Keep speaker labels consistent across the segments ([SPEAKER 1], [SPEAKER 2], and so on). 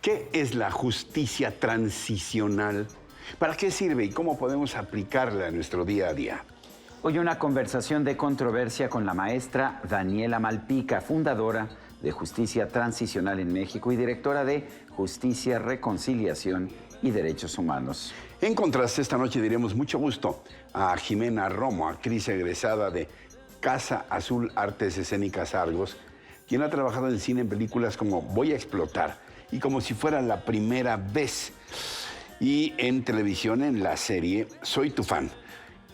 [SPEAKER 1] ¿Qué es la justicia transicional? ¿Para qué sirve y cómo podemos aplicarla en nuestro día a día?
[SPEAKER 2] Hoy una conversación de controversia con la maestra Daniela Malpica, fundadora de Justicia Transicional en México y directora de Justicia, Reconciliación y Derechos Humanos.
[SPEAKER 1] En contraste, esta noche diremos mucho gusto a Jimena Romo, actriz egresada de Casa Azul Artes Escénicas Argos, quien ha trabajado en cine en películas como Voy a explotar y Como si fuera la primera vez, y en televisión en la serie Soy tu fan.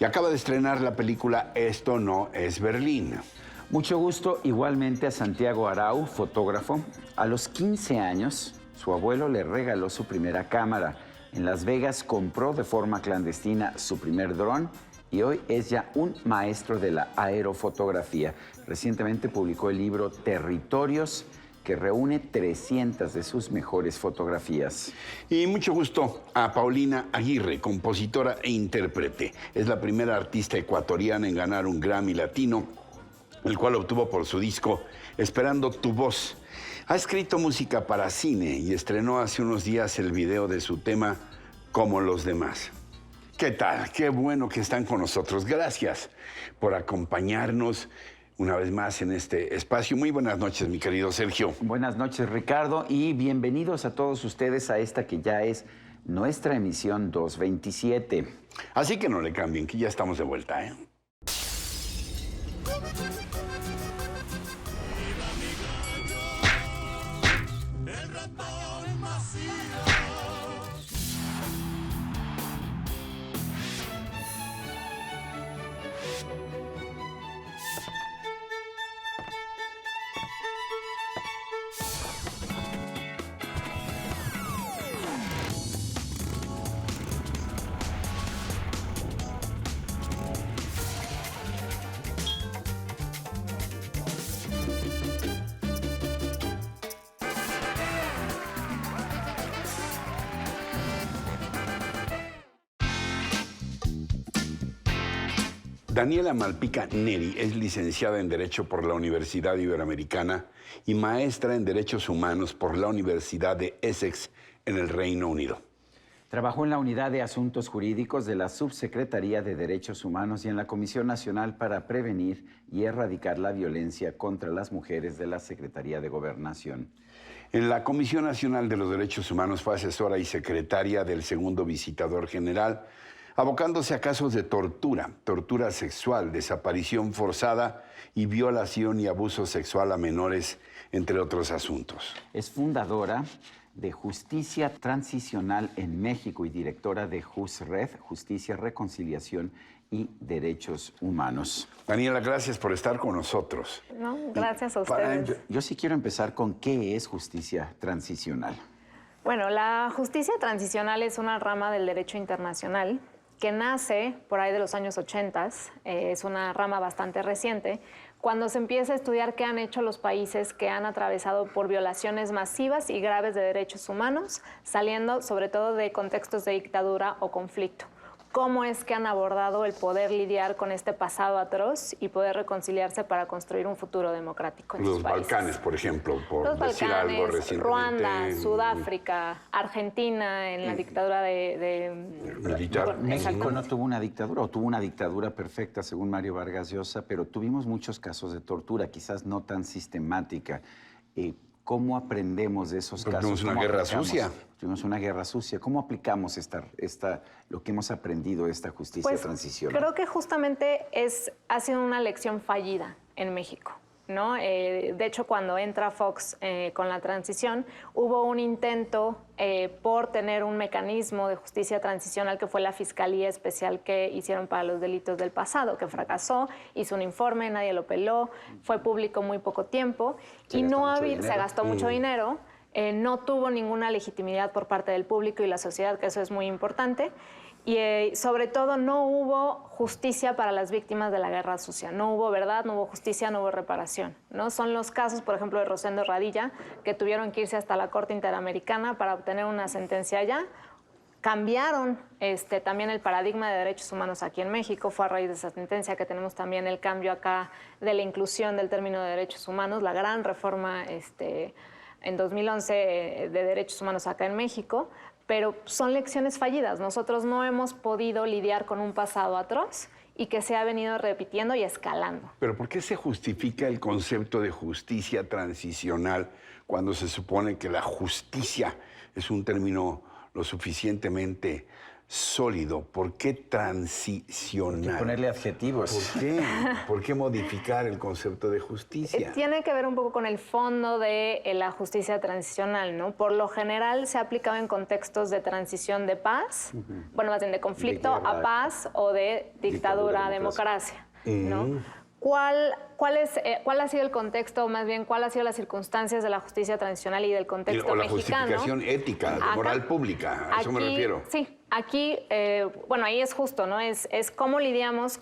[SPEAKER 1] Y acaba de estrenar la película Esto no es Berlín.
[SPEAKER 2] Mucho gusto igualmente a Santiago Arau, fotógrafo. A los 15 años, su abuelo le regaló su primera cámara. En Las Vegas compró de forma clandestina su primer dron y hoy es ya un maestro de la aerofotografía. Recientemente publicó el libro Territorios, que reúne 300 de sus mejores fotografías.
[SPEAKER 1] Y mucho gusto a Paulina Aguirre, compositora e intérprete. Es la primera artista ecuatoriana en ganar un Grammy Latino, el cual obtuvo por su disco Esperando tu voz. Ha escrito música para cine y estrenó hace unos días el video de su tema Como los demás. ¿Qué tal? Qué bueno que están con nosotros. Gracias por acompañarnos una vez más en este espacio. Muy buenas noches, mi querido Sergio.
[SPEAKER 2] Buenas noches, Ricardo, y bienvenidos a todos ustedes a esta que ya es nuestra emisión 227.
[SPEAKER 1] Así que no le cambien, que ya estamos de vuelta, ¿eh? Daniela Malpica Neri es licenciada en Derecho por la Universidad Iberoamericana y maestra en Derechos Humanos por la Universidad de Essex en el Reino Unido.
[SPEAKER 2] Trabajó en la Unidad de Asuntos Jurídicos de la Subsecretaría de Derechos Humanos y en la Comisión Nacional para Prevenir y Erradicar la Violencia contra las Mujeres de la Secretaría de Gobernación.
[SPEAKER 1] En la Comisión Nacional de los Derechos Humanos fue asesora y secretaria del segundo visitador general, abocándose a casos de tortura, tortura sexual, desaparición forzada y violación y abuso sexual a menores, entre otros asuntos.
[SPEAKER 2] Es fundadora de Justicia Transicional en México y directora de JUSRED, Justicia, Reconciliación y Derechos Humanos.
[SPEAKER 1] Daniela, gracias por estar con nosotros.
[SPEAKER 3] No, gracias a ustedes.
[SPEAKER 2] Yo sí quiero empezar con qué es justicia transicional.
[SPEAKER 3] Bueno, la justicia transicional es una rama del derecho internacional que nace por ahí de los años 80, es una rama bastante reciente, cuando se empieza a estudiar qué han hecho los países que han atravesado por violaciones masivas y graves de derechos humanos, saliendo sobre todo de contextos de dictadura o conflicto. Cómo es que han abordado el poder lidiar con este pasado atroz y poder reconciliarse para construir un futuro democrático en sus países.
[SPEAKER 1] Los Balcanes, por ejemplo, por
[SPEAKER 3] los
[SPEAKER 1] decir
[SPEAKER 3] Balcanes,
[SPEAKER 1] algo recientemente.
[SPEAKER 3] Ruanda, Sudáfrica, Argentina en la dictadura
[SPEAKER 1] militar.
[SPEAKER 2] México no tuvo una dictadura, o tuvo una dictadura perfecta, según Mario Vargas Llosa, pero tuvimos muchos casos de tortura, quizás no tan sistemática. ¿Cómo aprendemos de esos casos?
[SPEAKER 1] Tuvimos una guerra sucia.
[SPEAKER 2] Tuvimos una guerra sucia. ¿Cómo aplicamos lo que hemos aprendido de esta justicia transicional?
[SPEAKER 3] Creo que justamente ha sido una lección fallida en México, ¿no? De hecho, cuando entra Fox con la transición, hubo un intento por tener un mecanismo de justicia transicional que fue la Fiscalía Especial que hicieron para los delitos del pasado, que fracasó, hizo un informe, nadie lo peló, fue público muy poco tiempo y se gastó mucho dinero. No tuvo ninguna legitimidad por parte del público y la sociedad, que eso es muy importante. Y sobre todo no hubo justicia para las víctimas de la guerra sucia. No hubo verdad, no hubo justicia, no hubo reparación, ¿no? Son los casos, por ejemplo, de Rosendo Radilla, que tuvieron que irse hasta la Corte Interamericana para obtener una sentencia allá. Cambiaron también el paradigma de derechos humanos aquí en México. Fue a raíz de esa sentencia que tenemos también el cambio acá de la inclusión del término de derechos humanos, la gran reforma en 2011 de derechos humanos acá en México, pero son lecciones fallidas. Nosotros no hemos podido lidiar con un pasado atroz y que se ha venido repitiendo y escalando.
[SPEAKER 1] Pero ¿por qué se justifica el concepto de justicia transicional cuando se supone que la justicia es un término lo suficientemente sólido? ¿Por qué transicional?
[SPEAKER 2] Hay que ponerle adjetivos.
[SPEAKER 1] ¿Por qué? ¿Por qué modificar el concepto de justicia?
[SPEAKER 3] Tiene que ver un poco con el fondo de la justicia transicional, ¿no? Por lo general se ha aplicado en contextos de transición de paz, bueno, más bien de conflicto a paz o de dictadura a democracia, ¿no? ¿Cuál ha sido el contexto, más bien, cuál ha sido las circunstancias de la justicia transicional y del contexto
[SPEAKER 1] O la
[SPEAKER 3] mexicano?
[SPEAKER 1] justificación ética, de moral pública, a eso me refiero.
[SPEAKER 3] Sí, aquí, bueno, ahí es justo, ¿no? Es cómo lidiamos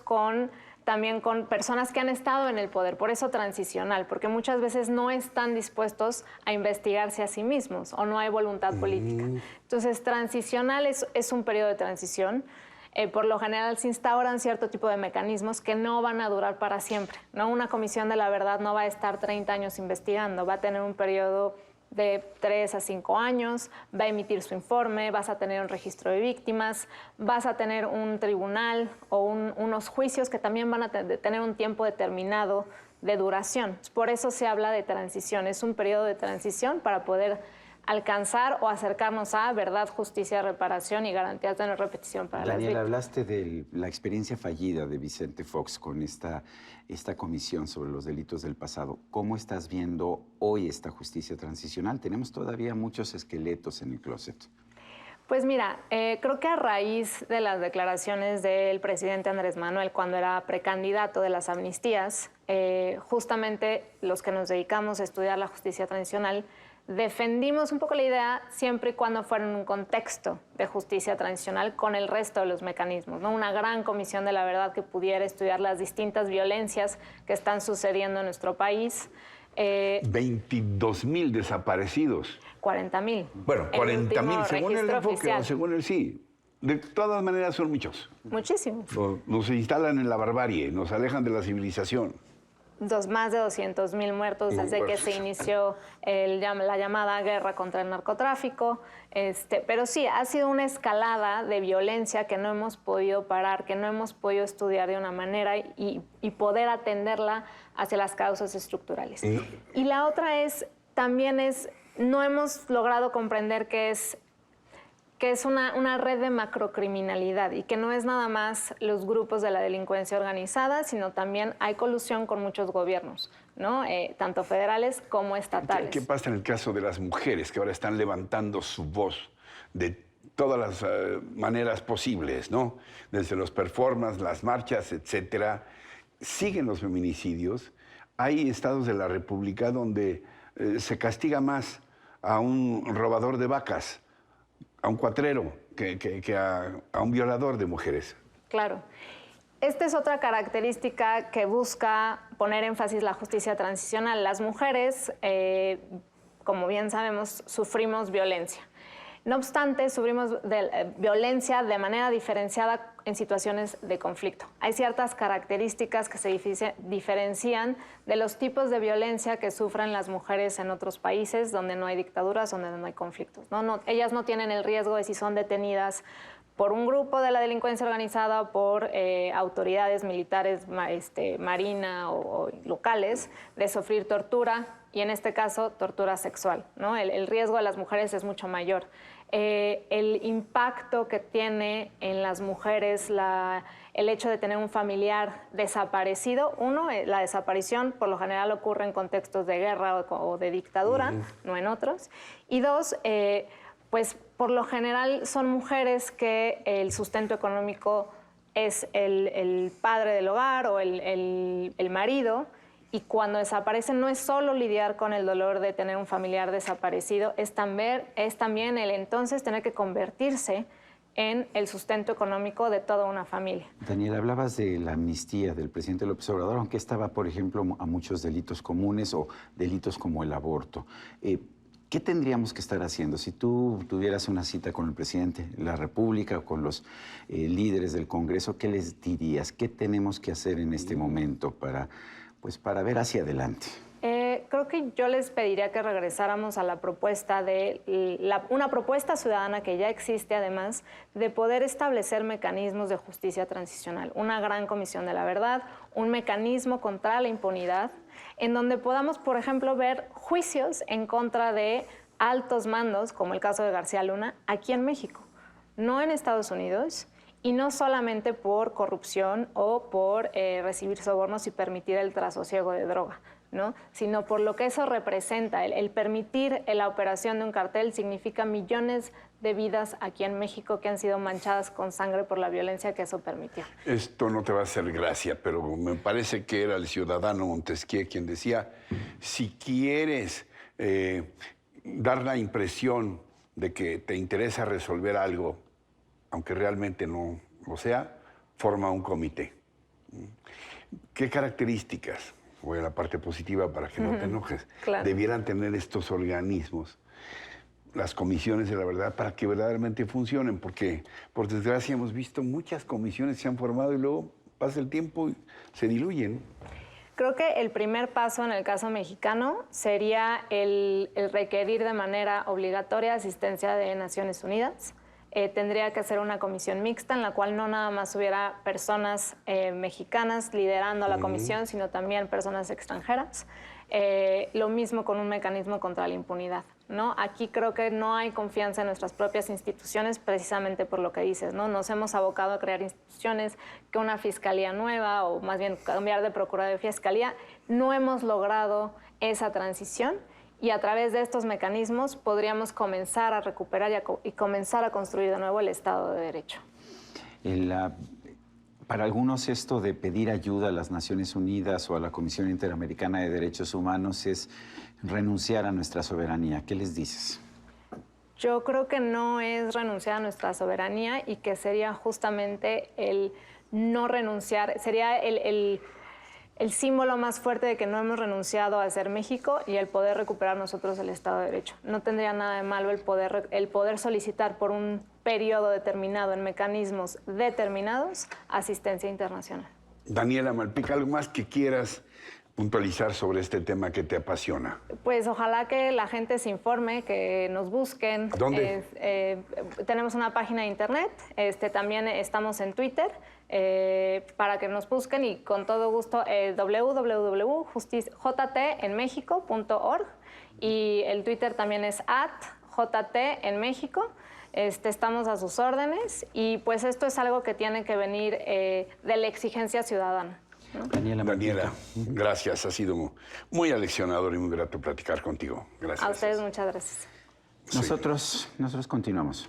[SPEAKER 3] también con personas que han estado en el poder, por eso transicional, porque muchas veces no están dispuestos a investigarse a sí mismos o no hay voluntad política. Entonces, transicional es un periodo de transición. Por lo general se instauran cierto tipo de mecanismos que no van a durar para siempre, ¿no? Una comisión de la verdad no va a estar 30 años investigando, va a tener un periodo de 3 a 5 años, va a emitir su informe, vas a tener un registro de víctimas, vas a tener un tribunal o unos juicios que también van a tener un tiempo determinado de duración. Por eso se habla de transición, es un periodo de transición para poder alcanzar o acercarnos a verdad, justicia, reparación y garantías de no repetición para las víctimas.
[SPEAKER 2] Daniel, hablaste de la experiencia fallida de Vicente Fox con esta comisión sobre los delitos del pasado. ¿Cómo estás viendo hoy esta justicia transicional? Tenemos todavía muchos esqueletos en el closet.
[SPEAKER 3] Pues mira, creo que a raíz de las declaraciones del presidente Andrés Manuel cuando era precandidato de las amnistías, justamente los que nos dedicamos a estudiar la justicia transicional, defendimos un poco la idea siempre y cuando fuera en un contexto de justicia transicional con el resto de los mecanismos, ¿no? Una gran comisión de la verdad que pudiera estudiar las distintas violencias que están sucediendo en nuestro país.
[SPEAKER 1] 22,000 desaparecidos.
[SPEAKER 3] 40,000.
[SPEAKER 1] Bueno, 40,000 según el enfoque,
[SPEAKER 3] oficial.
[SPEAKER 1] según el sí. De todas maneras son muchos.
[SPEAKER 3] Muchísimos.
[SPEAKER 1] Nos instalan en la barbarie, nos alejan de la civilización.
[SPEAKER 3] Más de 200,000 muertos desde que se inició la llamada guerra contra el narcotráfico. Pero sí, ha sido una escalada de violencia que no hemos podido parar, que no hemos podido estudiar de una manera y poder atenderla hacia las causas estructurales. Y la otra no hemos logrado comprender que es una red de macrocriminalidad y que no es nada más los grupos de la delincuencia organizada, sino también hay colusión con muchos gobiernos, ¿no? Tanto federales como estatales.
[SPEAKER 1] ¿Qué pasa en el caso de las mujeres que ahora están levantando su voz de todas las maneras posibles, ¿no? Desde los performances, las marchas, etcétera? Siguen los feminicidios. Hay estados de la República donde se castiga más a un robador de vacas, a un cuatrero, que a un violador de mujeres.
[SPEAKER 3] Claro. Esta es otra característica que busca poner énfasis la justicia transicional. Las mujeres, como bien sabemos, sufrimos violencia. No obstante, sufrimos violencia de manera diferenciada en situaciones de conflicto. Hay ciertas características que se diferencian de los tipos de violencia que sufren las mujeres en otros países donde no hay dictaduras, donde no hay conflictos. Ellas no tienen el riesgo de si son detenidas por un grupo de la delincuencia organizada, por autoridades militares, marina o locales, de sufrir tortura, y en este caso, tortura sexual, ¿no? El riesgo de las mujeres es mucho mayor. El impacto que tiene en las mujeres el hecho de tener un familiar desaparecido, la desaparición por lo general ocurre en contextos de guerra o de dictadura, no en otros, y dos, pues por lo general son mujeres que el sustento económico es el padre del hogar o el marido, y cuando desaparecen no es solo lidiar con el dolor de tener un familiar desaparecido, es también el entonces tener que convertirse en el sustento económico de toda una familia.
[SPEAKER 2] Daniel, hablabas de la amnistía del presidente López Obrador, aunque estaba, por ejemplo, a muchos delitos comunes o delitos como el aborto. ¿Qué tendríamos que estar haciendo? Si tú tuvieras una cita con el presidente de la República o con los líderes del Congreso, ¿qué les dirías? ¿Qué tenemos que hacer en este momento para ver hacia adelante?
[SPEAKER 3] Creo que yo les pediría que regresáramos a la propuesta una propuesta ciudadana que ya existe, además, de poder establecer mecanismos de justicia transicional, una gran comisión de la verdad, un mecanismo contra la impunidad, en donde podamos, por ejemplo, ver juicios en contra de altos mandos, como el caso de García Luna, aquí en México, no en Estados Unidos, y no solamente por corrupción o por recibir sobornos y permitir el trasosiego de droga, ¿no? Sino por lo que eso representa. El permitir la operación de un cartel significa millones de vidas aquí en México que han sido manchadas con sangre por la violencia que eso permitió.
[SPEAKER 1] Esto no te va a hacer gracia, pero me parece que era el ciudadano Montesquieu quien decía, si quieres dar la impresión de que te interesa resolver algo, aunque realmente no lo sea, forma un comité. ¿Qué características, voy a la parte positiva para que no te enojes,
[SPEAKER 3] Claro.
[SPEAKER 1] debieran tener estos organismos, las comisiones de la verdad, para que verdaderamente funcionen? Porque, por desgracia, hemos visto muchas comisiones que se han formado y luego pasa el tiempo y se diluyen.
[SPEAKER 3] Creo que el primer paso en el caso mexicano sería el requerir de manera obligatoria asistencia de Naciones Unidas. Tendría que ser una comisión mixta en la cual no nada más hubiera personas mexicanas liderando la comisión, sino también personas extranjeras. Lo mismo con un mecanismo contra la impunidad, ¿no? Aquí creo que no hay confianza en nuestras propias instituciones precisamente por lo que dices, ¿no? Nos hemos abocado a crear instituciones, que una fiscalía nueva o más bien cambiar de procuraduría de fiscalía. No hemos logrado esa transición. Y a través de estos mecanismos podríamos comenzar a recuperar y comenzar a construir de nuevo el Estado de Derecho.
[SPEAKER 2] Para algunos esto de pedir ayuda a las Naciones Unidas o a la Comisión Interamericana de Derechos Humanos es renunciar a nuestra soberanía. ¿Qué les dices?
[SPEAKER 3] Yo creo que no es renunciar a nuestra soberanía y que sería justamente el no renunciar, sería el símbolo más fuerte de que no hemos renunciado a ser México y el poder recuperar nosotros el Estado de Derecho. No tendría nada de malo el poder solicitar por un periodo determinado en mecanismos determinados asistencia internacional.
[SPEAKER 1] Daniela Malpica, ¿algo más que quieras puntualizar sobre este tema que te apasiona?
[SPEAKER 3] Pues ojalá que la gente se informe, que nos busquen.
[SPEAKER 1] ¿Dónde?
[SPEAKER 3] Tenemos una página de internet, también estamos en Twitter, para que nos busquen y con todo gusto www.jtenmexico.org y el Twitter también es @jtenmexico. Estamos a sus órdenes y pues esto es algo que tiene que venir de la exigencia ciudadana, ¿no?
[SPEAKER 1] Daniela, gracias. Ha sido muy aleccionador y muy grato platicar contigo. Gracias.
[SPEAKER 3] A ustedes muchas gracias.
[SPEAKER 2] Nosotros continuamos.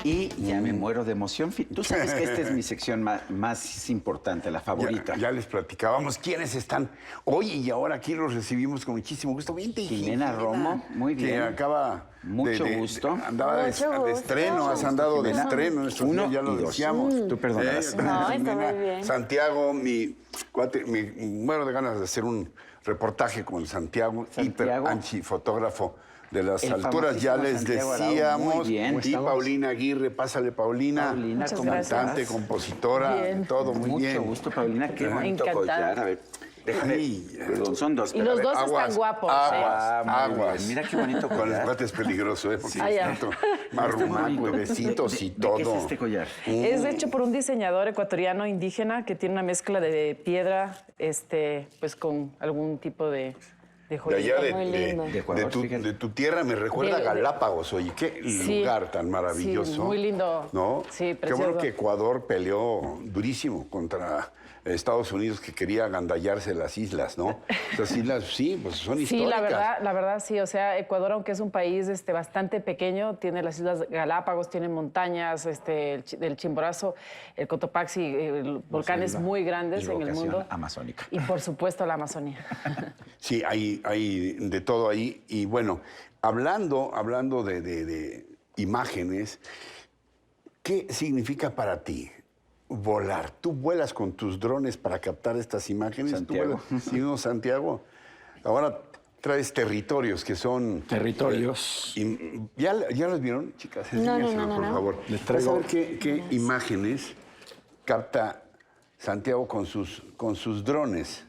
[SPEAKER 2] Y ya me muero de emoción. Tú sabes que esta es mi sección más importante, la favorita.
[SPEAKER 1] Ya les platicábamos quiénes están hoy y ahora aquí los recibimos con muchísimo gusto.
[SPEAKER 2] Jimena Romo, muy bien.
[SPEAKER 1] Que acaba
[SPEAKER 2] Mucho gusto.
[SPEAKER 1] Andaba de estreno, has andado de estreno. Ya lo decíamos.
[SPEAKER 2] Tú perdonarás.
[SPEAKER 4] No, está muy bien.
[SPEAKER 1] Santiago, mi cuate, me muero de ganas de hacer un reportaje con Santiago. Hiper anchi fotógrafo de las alturas, ya les
[SPEAKER 2] Santiago Arau,
[SPEAKER 1] decíamos.
[SPEAKER 2] muy bien.
[SPEAKER 1] Y Paulina Aguirre, pásale, Paulina.
[SPEAKER 2] Paulina,
[SPEAKER 4] Muchas
[SPEAKER 1] cantante,
[SPEAKER 4] gracias.
[SPEAKER 1] compositora,
[SPEAKER 4] Bien.
[SPEAKER 1] todo muy bien.
[SPEAKER 2] Mucho gusto, Paulina. Qué bonito
[SPEAKER 4] Encantada.
[SPEAKER 2] collar. A ver, déjame.
[SPEAKER 1] Sí.
[SPEAKER 2] Perdón, son dos.
[SPEAKER 4] Y
[SPEAKER 2] pero a
[SPEAKER 4] los
[SPEAKER 2] ver.
[SPEAKER 4] dos
[SPEAKER 1] Aguas,
[SPEAKER 4] están guapos.
[SPEAKER 1] aguas.
[SPEAKER 2] Muy
[SPEAKER 1] Aguas.
[SPEAKER 2] bien. Mira qué bonito
[SPEAKER 1] Con el
[SPEAKER 2] collar.
[SPEAKER 1] cuate es peligroso, ¿eh? Porque
[SPEAKER 4] Ah, ya.
[SPEAKER 1] tanto marrumaco, bebecitos y
[SPEAKER 2] ¿De
[SPEAKER 1] todo.
[SPEAKER 2] qué es este collar?
[SPEAKER 4] Es hecho por un diseñador ecuatoriano indígena que tiene una mezcla de piedra, pues con algún tipo de
[SPEAKER 1] De
[SPEAKER 4] joyita.
[SPEAKER 1] allá
[SPEAKER 4] Muy lindo.
[SPEAKER 2] de Ecuador, fíjate.
[SPEAKER 1] de tu tierra me recuerda a
[SPEAKER 4] De-
[SPEAKER 1] Galápagos, oye, qué
[SPEAKER 4] Sí.
[SPEAKER 1] lugar tan maravilloso.
[SPEAKER 4] Sí, muy lindo.
[SPEAKER 1] ¿No?
[SPEAKER 4] Sí,
[SPEAKER 1] Qué
[SPEAKER 4] precioso.
[SPEAKER 1] bueno que Ecuador peleó durísimo contra Estados Unidos, que quería agandallarse las islas, ¿no? Las islas, sí, pues son
[SPEAKER 4] Sí,
[SPEAKER 1] históricas.
[SPEAKER 4] la verdad sí. O sea, Ecuador, aunque es un país bastante pequeño, tiene las Islas Galápagos, tiene montañas, el Chimborazo, el Cotopaxi, volcanes muy grandes
[SPEAKER 2] Y
[SPEAKER 4] en el
[SPEAKER 2] vocación
[SPEAKER 4] mundo.
[SPEAKER 2] amazónica.
[SPEAKER 4] Y por supuesto la Amazonía.
[SPEAKER 1] Sí, hay de todo ahí. Y bueno, hablando de imágenes, ¿qué significa para ti volar? ¿Tú vuelas con tus drones para captar estas imágenes?
[SPEAKER 2] Santiago.
[SPEAKER 1] ¿Tú vuelas? Sí, no, Santiago. Ahora traes territorios que son...
[SPEAKER 2] Territorios.
[SPEAKER 1] ¿Ya los vieron, chicas?
[SPEAKER 4] No,
[SPEAKER 1] Enséñaselos,
[SPEAKER 4] no,
[SPEAKER 1] por
[SPEAKER 4] no.
[SPEAKER 1] favor.
[SPEAKER 2] Les
[SPEAKER 1] Vas a
[SPEAKER 2] traigo-
[SPEAKER 1] ver qué imágenes capta Santiago con sus drones.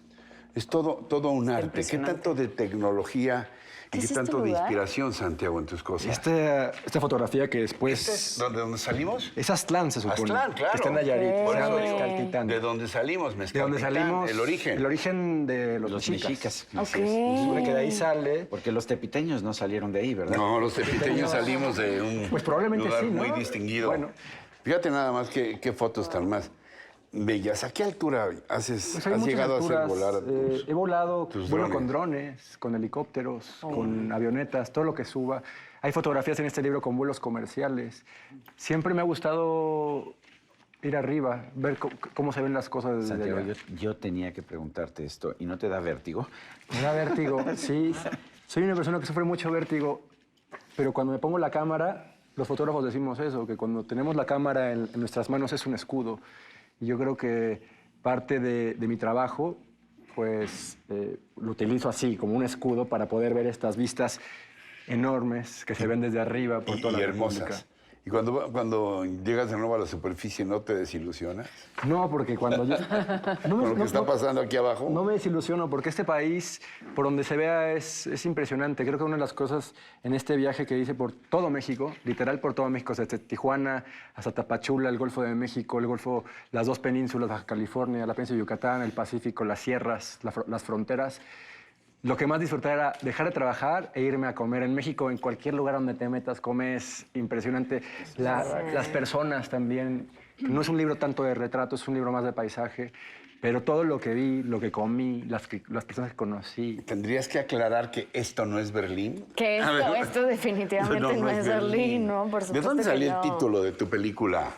[SPEAKER 1] Es todo un arte. ¿Qué tanto de tecnología y qué tanto de inspiración, Santiago, en tus cosas?
[SPEAKER 5] Esta fotografía que después...
[SPEAKER 1] ¿Este es donde salimos?
[SPEAKER 5] Es Aztlán, se supone.
[SPEAKER 1] Aztlán, claro.
[SPEAKER 5] Que está en Nayarit.
[SPEAKER 1] Por
[SPEAKER 5] Se llama
[SPEAKER 1] eso digo,
[SPEAKER 5] Mezcaltitán.
[SPEAKER 1] ¿de dónde salimos?
[SPEAKER 5] De donde salimos...
[SPEAKER 1] El origen.
[SPEAKER 5] El origen de los
[SPEAKER 2] mexicas.
[SPEAKER 5] Así es. Se supone que de ahí sale...
[SPEAKER 2] Porque los tepiteños no salieron de ahí, ¿verdad?
[SPEAKER 1] No, los tepiteños salimos de un
[SPEAKER 5] Pues probablemente
[SPEAKER 1] lugar
[SPEAKER 5] sí, ¿no?
[SPEAKER 1] muy distinguido.
[SPEAKER 5] Bueno.
[SPEAKER 1] Fíjate nada más qué fotos tan más bellas. ¿A qué altura
[SPEAKER 5] Pues hay
[SPEAKER 1] has
[SPEAKER 5] muchas
[SPEAKER 1] llegado
[SPEAKER 5] alturas.
[SPEAKER 1] a hacer volar a tus...
[SPEAKER 5] He volado,
[SPEAKER 1] tus
[SPEAKER 5] vuelo
[SPEAKER 1] drones?
[SPEAKER 5] con drones, con helicópteros, con avionetas, todo lo que suba. Hay fotografías en este libro con vuelos comerciales. Siempre me ha gustado ir arriba, ver cómo se ven las cosas desde
[SPEAKER 2] Santiago,
[SPEAKER 5] allá.
[SPEAKER 2] yo tenía que preguntarte esto, ¿y no te da vértigo?
[SPEAKER 5] Me da vértigo, sí. Soy una persona que sufre mucho vértigo, pero cuando me pongo la cámara, los fotógrafos decimos eso, que cuando tenemos la cámara en nuestras manos es un escudo. Y yo creo que parte de mi trabajo, pues lo utilizo así, como un escudo para poder ver estas vistas enormes que se ven desde arriba por toda la
[SPEAKER 1] hermosas.
[SPEAKER 5] República.
[SPEAKER 1] Y cuando llegas de nuevo a la superficie, ¿no te desilusionas?
[SPEAKER 5] No, porque cuando yo... No
[SPEAKER 1] Con lo que está pasando aquí abajo.
[SPEAKER 5] No me desilusiono, porque este país, por donde se vea, es impresionante. Creo que una de las cosas en este viaje que hice por todo México, literal por todo México, desde Tijuana hasta Tapachula, el Golfo de México, las dos penínsulas, Baja California, la península de Yucatán, el Pacífico, las sierras, las fronteras. Lo que más disfruté era dejar de trabajar e irme a comer. En México, en cualquier lugar donde te metas, comes impresionante. Las personas también. No es un libro tanto de retrato, es un libro más de paisaje. Pero todo lo que vi, lo que comí, las personas que conocí.
[SPEAKER 1] Tendrías que aclarar que esto no es Berlín.
[SPEAKER 3] Que esto definitivamente no es Berlín, ¿no? Por supuesto.
[SPEAKER 1] ¿De dónde
[SPEAKER 3] que
[SPEAKER 1] salió
[SPEAKER 3] no.
[SPEAKER 1] el título de tu película?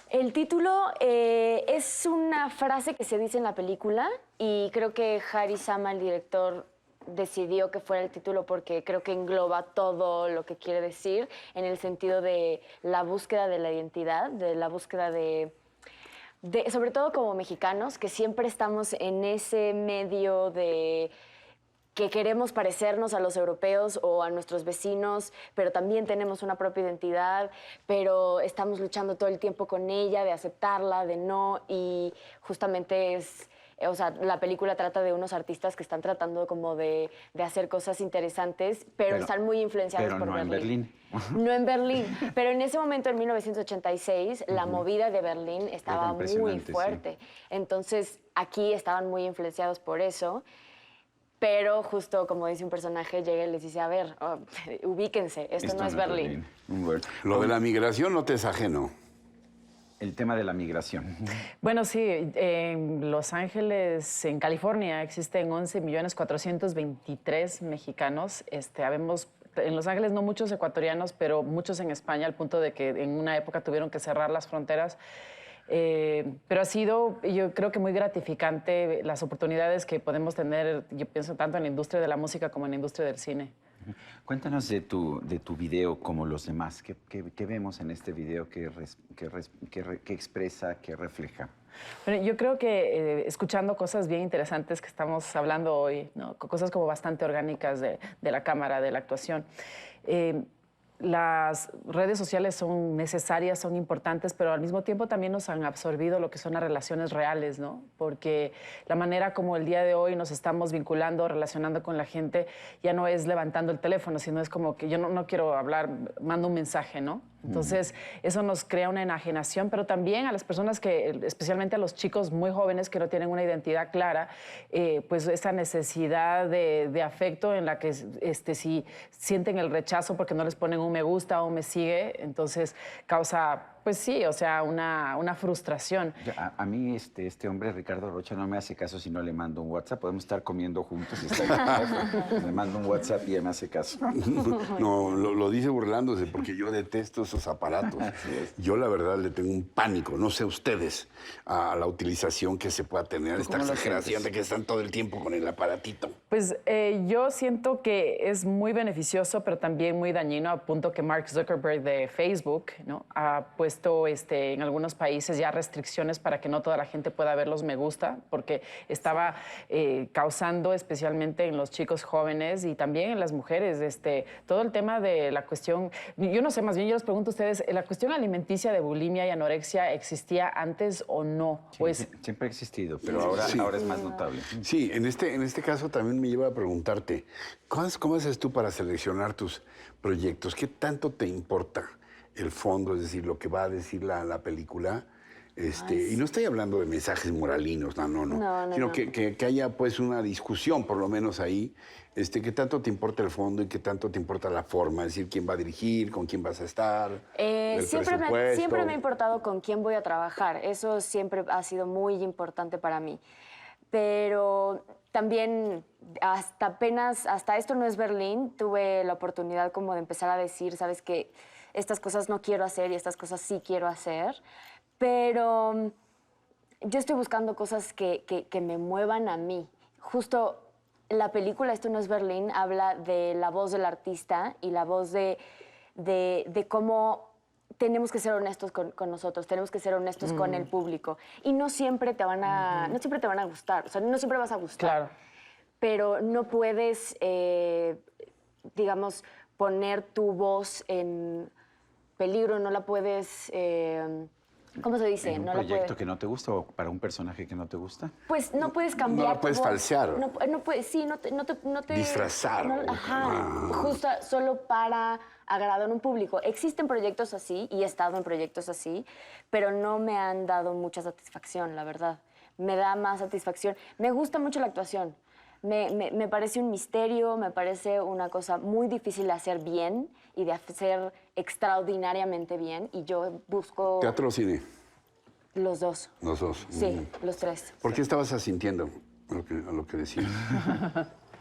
[SPEAKER 6] El título es una frase que se dice en la película y creo que Hari Sama, el director, decidió que fuera el título porque creo que engloba todo lo que quiere decir en el sentido de la búsqueda de la identidad, de la búsqueda sobre todo como mexicanos, que siempre estamos en ese medio de que queremos parecernos a los europeos o a nuestros vecinos, pero también tenemos una propia identidad, pero estamos luchando todo el tiempo con ella, de aceptarla, de no, y justamente o sea, la película trata de unos artistas que están tratando como de hacer cosas interesantes, pero están muy influenciados por Berlín. No en Berlín, pero en ese momento, en 1986, la movida de Berlín estaba muy fuerte. Sí. Entonces, aquí estaban muy influenciados por eso. Pero justo como dice un personaje, llega y les dice, a ver, ubíquense, esto no es Berlín.
[SPEAKER 2] Bueno.
[SPEAKER 1] Lo de la migración no te es ajeno.
[SPEAKER 2] El tema de la migración.
[SPEAKER 4] Bueno, sí, en Los Ángeles, en California, existen 11.423.000 mexicanos. Habemos en Los Ángeles no muchos ecuatorianos, pero muchos en España, al punto de que en una época tuvieron que cerrar las fronteras. Pero ha sido, yo creo que muy gratificante las oportunidades que podemos tener, yo pienso tanto en la industria de la música como en la industria del cine.
[SPEAKER 2] Cuéntanos de tu video como los demás. ¿Qué vemos en este video que expresa, que refleja?
[SPEAKER 4] Bueno, yo creo que escuchando cosas bien interesantes que estamos hablando hoy, ¿no? Cosas como bastante orgánicas de la cámara, de la actuación. Las redes sociales son necesarias, son importantes, pero al mismo tiempo también nos han absorbido lo que son las relaciones reales, ¿no? Porque la manera como el día de hoy nos estamos vinculando, relacionando con la gente, ya no es levantando el teléfono, sino es como que yo no quiero hablar, mando un mensaje, ¿no? Entonces, eso nos crea una enajenación, pero también a las personas que, especialmente a los chicos muy jóvenes que no tienen una identidad clara, pues esa necesidad de afecto en la que si sienten el rechazo porque no les ponen un me gusta o un me sigue, entonces causa, pues sí, o sea, una frustración.
[SPEAKER 2] A mí este hombre, Ricardo Rocha, no me hace caso si no le mando un WhatsApp. Podemos estar comiendo juntos y le mando un WhatsApp y él me hace caso.
[SPEAKER 1] No, lo dice burlándose porque yo detesto esos aparatos. Yo la verdad le tengo un pánico, no sé ustedes, a la utilización que se pueda tener, esta exageración de que están todo el tiempo con el aparatito.
[SPEAKER 4] Pues yo siento que es muy beneficioso, pero también muy dañino, a punto que Mark Zuckerberg de Facebook, ¿no? Ha puesto puesto en algunos países ya restricciones para que no toda la gente pueda ver los me gusta, porque estaba causando especialmente en los chicos jóvenes y también en las mujeres todo el tema de la cuestión, yo no sé, más bien yo les pregunto a ustedes, ¿la cuestión alimenticia de bulimia y anorexia existía antes o no?
[SPEAKER 2] Sí,
[SPEAKER 4] Pues
[SPEAKER 2] siempre ha existido, pero ahora es más notable.
[SPEAKER 1] Sí, en este caso también me lleva a preguntarte, ¿cómo haces tú para seleccionar tus proyectos? ¿Qué tanto te importa el fondo, es decir, lo que va a decir la película? Y no estoy hablando de mensajes moralinos, no. Sino que haya pues una discusión, por lo menos ahí, ¿qué tanto te importa el fondo y qué tanto te importa la forma? Es decir, ¿quién va a dirigir, con quién vas a estar, el presupuesto?
[SPEAKER 6] Siempre me ha importado con quién voy a trabajar. Eso siempre ha sido muy importante para mí. Pero también hasta esto no es Berlín, tuve la oportunidad como de empezar a decir, sabes que estas cosas no quiero hacer y estas cosas sí quiero hacer, pero yo estoy buscando cosas que me muevan a mí. Justo la película Esto no es Berlín habla de la voz del artista y la voz de cómo tenemos que ser honestos con nosotros, tenemos que ser honestos con el público. Y no siempre te van a, no siempre te van a gustar, o sea, no siempre vas a gustar.
[SPEAKER 4] claro.
[SPEAKER 6] Pero no puedes, digamos, poner tu voz en peligro, no la puedes, ¿cómo se dice?
[SPEAKER 2] ¿En un
[SPEAKER 6] no la
[SPEAKER 2] proyecto
[SPEAKER 6] puedes,
[SPEAKER 2] que no te gusta o para un personaje que no te gusta?
[SPEAKER 6] pues no puedes cambiar
[SPEAKER 1] No la puedes
[SPEAKER 6] tu voz.
[SPEAKER 1] falsear.
[SPEAKER 6] No puedes, sí, no te...
[SPEAKER 1] Disfrazar.
[SPEAKER 6] Justo solo para agradar a un público. Existen proyectos así y he estado en proyectos así, pero no me han dado mucha satisfacción, la verdad. Me da más satisfacción. Me gusta mucho la actuación. Me parece un misterio, me parece una cosa muy difícil de hacer bien y de hacer extraordinariamente bien. Y yo busco...
[SPEAKER 1] ¿Teatro o cine?
[SPEAKER 6] Los dos.
[SPEAKER 1] Los dos.
[SPEAKER 6] Sí, los tres.
[SPEAKER 1] ¿Por qué estabas asintiendo a lo que decías?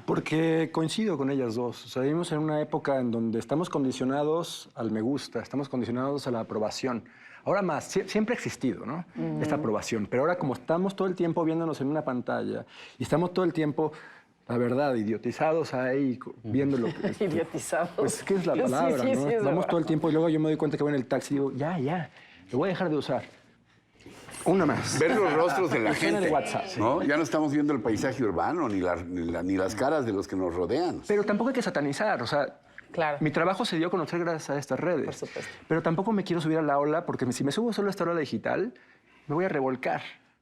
[SPEAKER 5] Porque coincido con ellas dos. O sea, vivimos en una época en donde estamos condicionados al me gusta, estamos condicionados a la aprobación. Ahora más, siempre ha existido, ¿no? Esta aprobación. Pero ahora como estamos todo el tiempo viéndonos en una pantalla y estamos todo el tiempo, la verdad, idiotizados ahí, viendo lo que...
[SPEAKER 4] Idiotizados.
[SPEAKER 5] Pues, ¿qué es la palabra,
[SPEAKER 4] sí,
[SPEAKER 5] no?
[SPEAKER 4] sí, es
[SPEAKER 5] Vamos
[SPEAKER 4] verdad.
[SPEAKER 5] todo el tiempo y luego yo me doy cuenta que voy en el taxi y digo, ya, lo voy a dejar de usar. Una más.
[SPEAKER 1] Ver los rostros de la
[SPEAKER 5] Funciona
[SPEAKER 1] gente.
[SPEAKER 5] el WhatsApp.
[SPEAKER 1] ¿No? Ya no estamos viendo el paisaje urbano ni las caras de los que nos rodean.
[SPEAKER 5] Pero tampoco hay que satanizar, o sea...
[SPEAKER 4] Claro.
[SPEAKER 5] Mi trabajo se dio a conocer gracias a estas redes.
[SPEAKER 4] Por supuesto.
[SPEAKER 5] Pero tampoco me quiero subir a la ola porque si me subo solo a esta ola digital, me voy a revolcar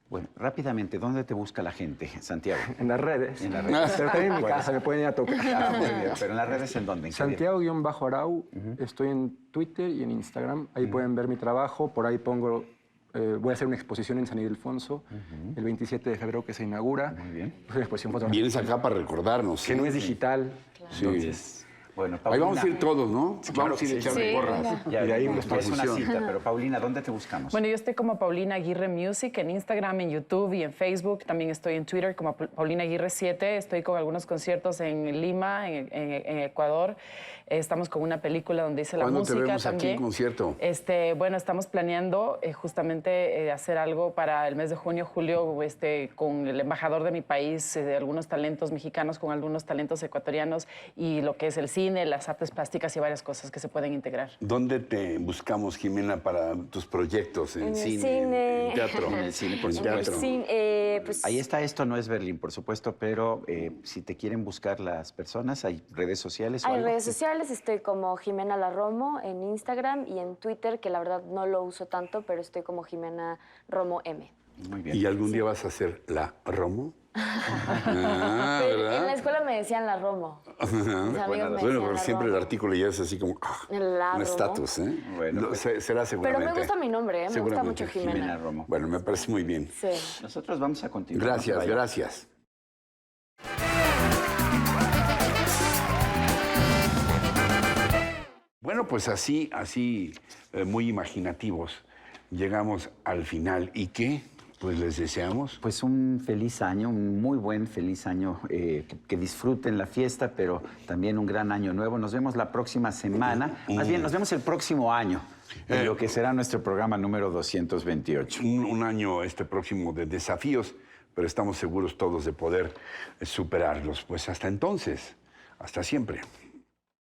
[SPEAKER 2] Bueno, rápidamente, ¿dónde te busca la gente, Santiago?
[SPEAKER 5] en las redes.
[SPEAKER 2] En las redes.
[SPEAKER 5] Pero también en mi casa, me pueden ir a tocar.
[SPEAKER 2] Ah, muy bien. Pero en las redes, ¿en dónde? ¿En qué
[SPEAKER 5] Santiago-Arau, estoy en Twitter y en Instagram. Ahí pueden ver mi trabajo. Por ahí pongo, voy a hacer una exposición en San Ildefonso el 27 de febrero que se inaugura.
[SPEAKER 2] Muy bien.
[SPEAKER 5] Es una exposición fotográfica
[SPEAKER 1] Vienes acá para recordarnos.
[SPEAKER 5] que no es digital.
[SPEAKER 1] Sí.
[SPEAKER 2] Entonces, bueno,
[SPEAKER 1] Ahí
[SPEAKER 2] Paulina.
[SPEAKER 1] vamos a ir todos, ¿no?
[SPEAKER 2] claro
[SPEAKER 1] Vamos a ir a
[SPEAKER 2] que sí.
[SPEAKER 1] echarle
[SPEAKER 3] Sí,
[SPEAKER 1] porras.
[SPEAKER 3] venga.
[SPEAKER 2] Ya,
[SPEAKER 5] Y de ahí
[SPEAKER 2] ya
[SPEAKER 5] pues,
[SPEAKER 2] es una
[SPEAKER 1] difusión.
[SPEAKER 2] cita, pero Paulina, ¿dónde te buscamos?
[SPEAKER 4] Bueno, yo estoy como Paulina Aguirre Music en Instagram, en YouTube y en Facebook. También estoy en Twitter como Paulina Aguirre 7. Estoy con algunos conciertos en Lima, en Ecuador. Estamos con una película donde hice la
[SPEAKER 1] ¿Cuándo te
[SPEAKER 4] música
[SPEAKER 1] vemos aquí
[SPEAKER 4] también.
[SPEAKER 1] en concierto?
[SPEAKER 4] Bueno, estamos planeando justamente hacer algo para el mes de junio, julio, con el embajador de mi país, de algunos talentos mexicanos con algunos talentos ecuatorianos y lo que es el cine, las artes plásticas y varias cosas que se pueden integrar.
[SPEAKER 1] ¿Dónde te buscamos, Jimena, para tus proyectos? ¿En
[SPEAKER 6] En el
[SPEAKER 1] cine?
[SPEAKER 6] cine.
[SPEAKER 1] ¿En teatro?
[SPEAKER 2] En el cine, por
[SPEAKER 1] En
[SPEAKER 2] supuesto.
[SPEAKER 1] teatro.
[SPEAKER 6] Sí, pues,
[SPEAKER 2] Ahí está, esto no es Berlín, por supuesto, pero si te quieren buscar las personas, ¿hay redes sociales o
[SPEAKER 6] hay
[SPEAKER 2] algo?
[SPEAKER 6] redes sociales, estoy como Jimena La Romo en Instagram y en Twitter, que la verdad no lo uso tanto, pero estoy como Jimena Romo M.
[SPEAKER 2] Muy bien.
[SPEAKER 1] ¿Y algún día vas a hacer la Romo? Ah,
[SPEAKER 6] En la
[SPEAKER 1] ¿verdad?
[SPEAKER 6] escuela me decían La Romo. Mis amigos me
[SPEAKER 1] Bueno,
[SPEAKER 6] decían
[SPEAKER 1] pero
[SPEAKER 6] La
[SPEAKER 1] siempre el
[SPEAKER 6] Romo.
[SPEAKER 1] artículo ya es así como
[SPEAKER 6] La
[SPEAKER 1] un
[SPEAKER 6] Romo.
[SPEAKER 1] estatus, ¿eh?
[SPEAKER 2] Bueno,
[SPEAKER 1] No,
[SPEAKER 2] pues-
[SPEAKER 1] será
[SPEAKER 6] Pero
[SPEAKER 1] seguramente.
[SPEAKER 6] me gusta mi nombre, me gusta
[SPEAKER 1] Seguramente.
[SPEAKER 6] mucho Jimena.
[SPEAKER 2] Jimena Romo.
[SPEAKER 1] Bueno, me parece muy bien.
[SPEAKER 6] Sí.
[SPEAKER 2] Nosotros vamos a continuar.
[SPEAKER 1] Gracias,
[SPEAKER 2] no se vayan.
[SPEAKER 1] gracias. Bueno, pues así, muy imaginativos, llegamos al final. ¿Y qué? Pues les deseamos.
[SPEAKER 2] Pues un feliz año, un muy buen feliz año, que disfruten la fiesta, pero también un gran año nuevo. Nos vemos la próxima semana, más bien nos vemos el próximo año, en lo que será nuestro programa número 228.
[SPEAKER 1] Un año próximo de desafíos, pero estamos seguros todos de poder superarlos. Pues hasta entonces, hasta siempre.